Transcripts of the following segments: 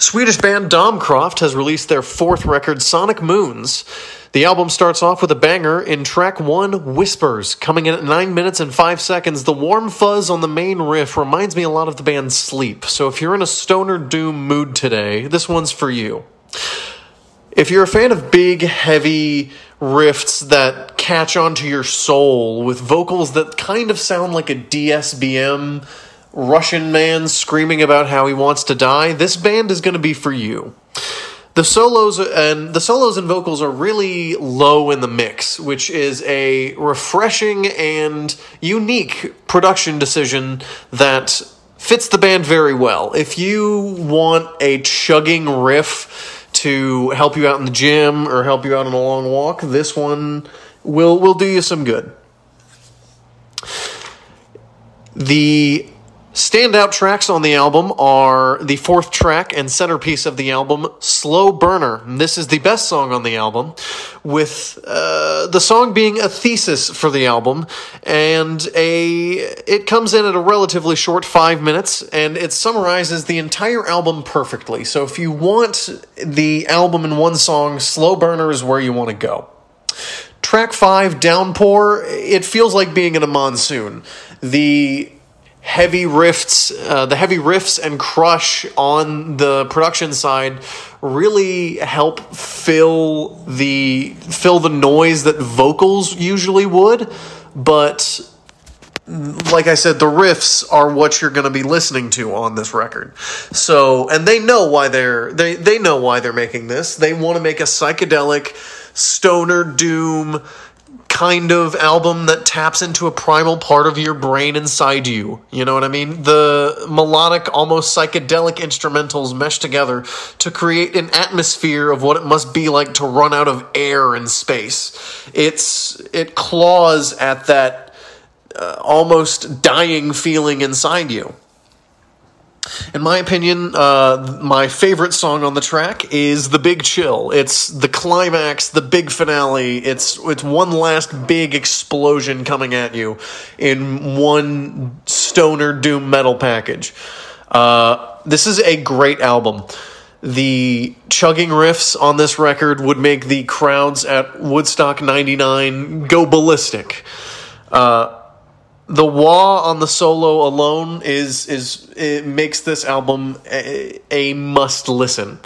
Swedish band Domkraft has released their fourth record, Sonic Moons. The album starts off with a banger in track 1, Whispers. Coming in at 9 minutes and 5 seconds, the warm fuzz on the main riff reminds me a lot of the band Sleep. So if you're in a stoner doom mood today, this one's for you. If you're a fan of big, heavy riffs that catch onto your soul with vocals that kind of sound like a DSBM Russian man screaming about how he wants to die, this band is going to be for you. The solos and vocals are really low in the mix, which is a refreshing and unique production decision that fits the band very well. If you want a chugging riff to help you out in the gym or help you out on a long walk, this one will do you some good. The standout tracks on the album are the fourth track and centerpiece of the album, Slowburner. This is the best song on the album, with the song being a thesis for the album, and it comes in at a relatively short 5 minutes, and it summarizes the entire album perfectly. So if you want the album in one song, Slowburner is where you want to go. Track 5, Downpour, it feels like being in a monsoon. The heavy riffs and crush on the production side really help fill the noise that vocals usually would, but like I said, the riffs are what you're going to be listening to on this record. So, and they know why they know why they're making this. They want to make a psychedelic stoner doom kind of album that taps into a primal part of your brain inside you. You know what I mean? The melodic, almost psychedelic instrumentals mesh together to create an atmosphere of what it must be like to run out of air in space. It claws at that almost dying feeling inside you. In my opinion, my favorite song on the track is The Big Chill. It's the climax, the big finale. It's one last big explosion coming at you in one stoner doom metal package. This is a great album. The chugging riffs on this record would make the crowds at Woodstock 99 go ballistic. The wah on the solo alone it makes this album a must listen.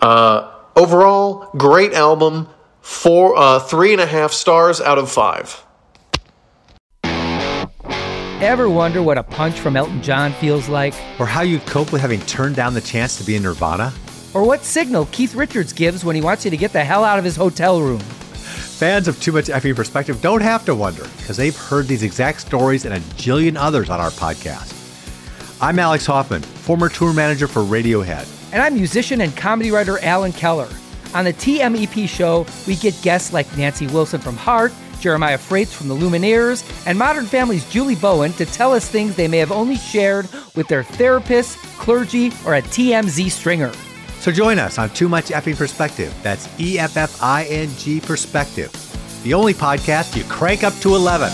Overall, great album. 3.5 stars out of 5. Ever wonder what a punch from Elton John feels like? Or how you'd cope with having turned down the chance to be in Nirvana? Or what signal Keith Richards gives when he wants you to get the hell out of his hotel room? Fans of Too Much Effing Perspective don't have to wonder, because they've heard these exact stories and a jillion others on our podcast. I'm Alex Hoffman, former tour manager for Radiohead. And I'm musician and comedy writer Alan Keller. On the TMEP show, we get guests like Nancy Wilson from Heart, Jeremiah Freites from the Lumineers, and Modern Family's Julie Bowen to tell us things they may have only shared with their therapist, clergy, or a TMZ stringer. So join us on Too Much Effing Perspective. That's EFFING Perspective. The only podcast you crank up to 11.